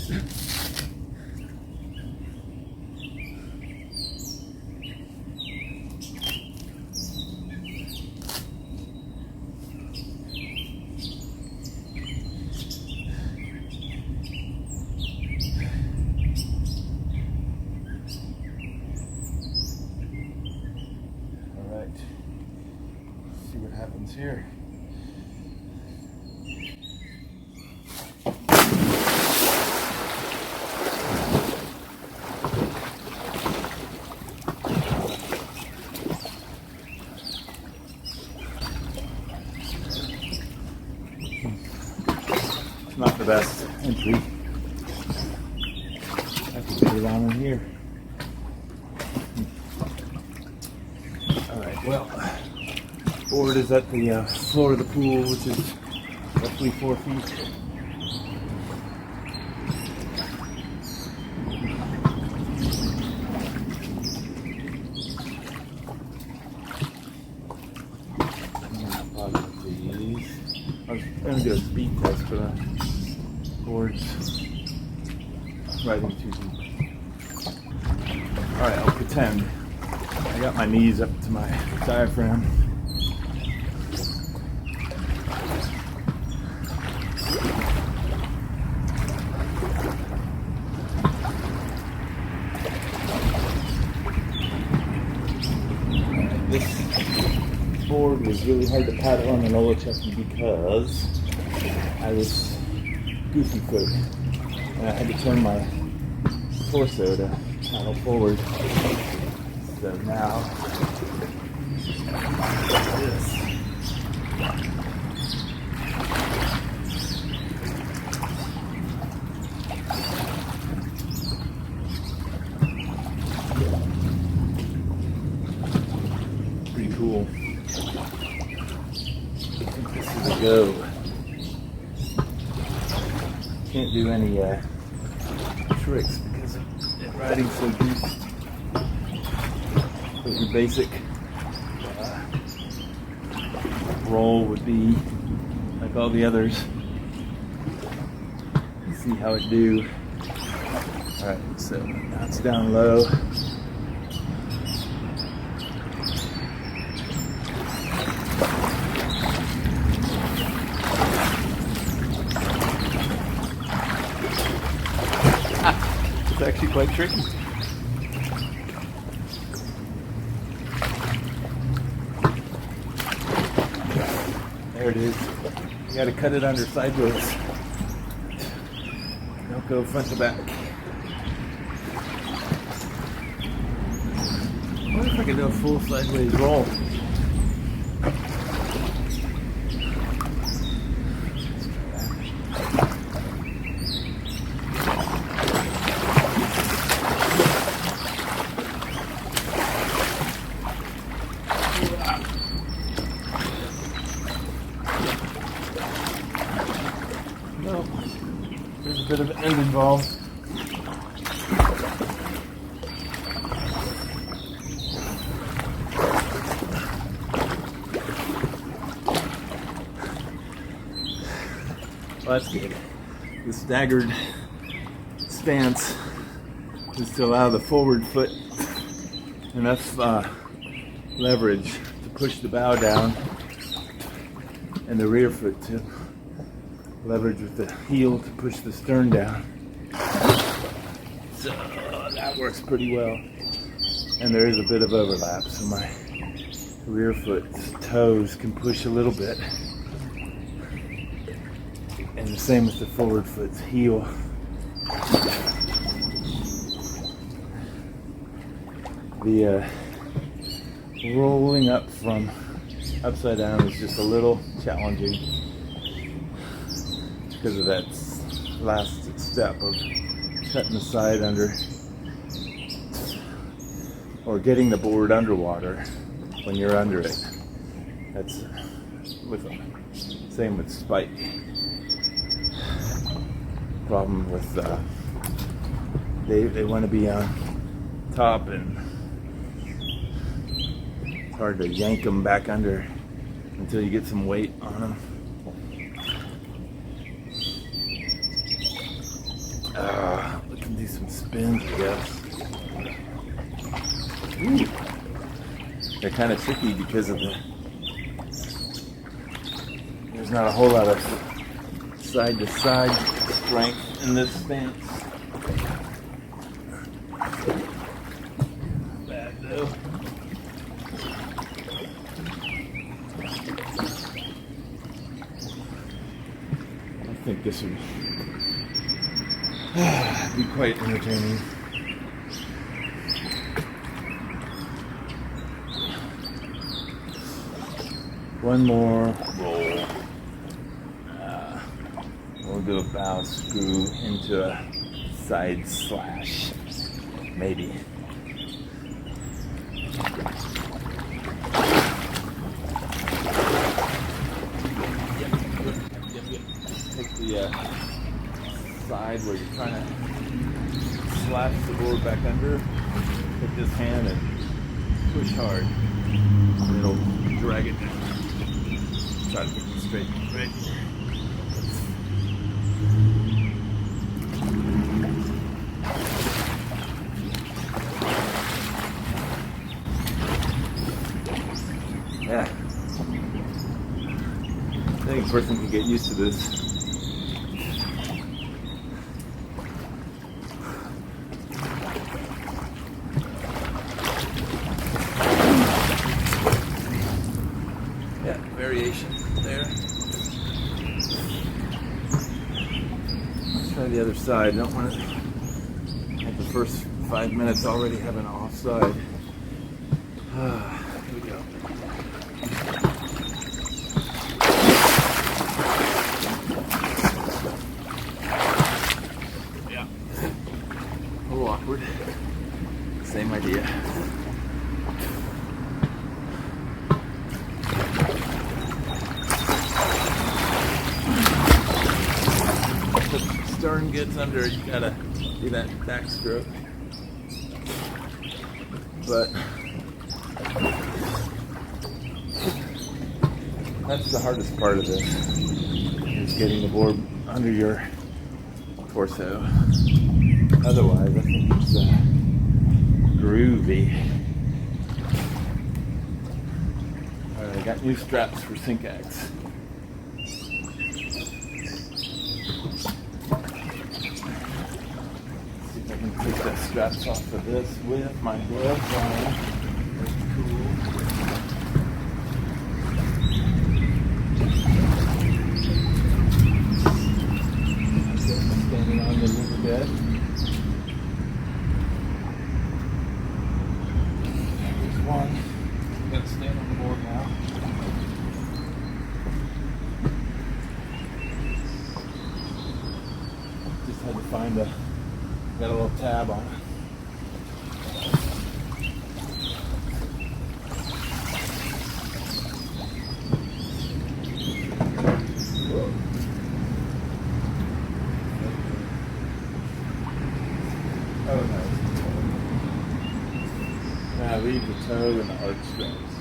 See what happens here. It's not the best entry. I can get it on in here. Alright, well, board is at the floor of the pool, which is roughly 4 feet. I was going to do a speed test, but board's riding too deep. Alright, I'll pretend. I got my knees up to my diaphragm. This board was really hard to paddle on the Nolichucky because I was goofy foot and I had to turn my torso to paddle forward. So now this. Pretty cool. I think this is a go. Can't do any tricks because it's riding so deep. But your basic roll would be like all the others. See how it do. Alright, so now it's down low. It's actually quite tricky. There it is. You gotta cut it under sideways. Don't go front to back. What if I could do a full sideways roll? No, there's a bit of end involved. Well, that's good. The staggered stance is to allow the forward foot enough leverage to push the bow down and the rear foot to leverage with the heel to push the stern down. So that works pretty well. And there is a bit of overlap, so my rear foot's toes can push a little bit. And the same with the forward foot's heel. The rolling up from upside down is just a little challenging because of that last step of cutting the side under or getting the board underwater when you're under it. That's same with spike. Problem with they want to be on top and it's hard to yank them back under until you get some weight on them. spins, I guess. Ooh. They're kind of tricky because of there's not a whole lot of side-to-side strength in this stance. Bad though. I think this would be quite entertaining. One more roll. We'll do a bow screw into a side slash, maybe. Take the side where you're trying to slash the board back under. Take this hand and push hard. And it'll drag it down. Try to get it straight right here. Yeah. I think a person can get used to this. Yeah, variation there. Let's try the other side. Don't want to have the first 5 minutes already have an offside. Here we go. Yeah. A little awkward. Same idea. Stern gets under, you gotta do that backstroke. But that's the hardest part of this, is getting the board under your torso. Otherwise, I think it's groovy. Alright, I got new straps for Syncax. Take the straps off of this with my gloves on. That's cool. I'm standing on the river bed. There's one. I'm gonna stand on the board now. Just had to find a. Got a little tab on it. Oh, nice. Now leave the toe and the arch strings.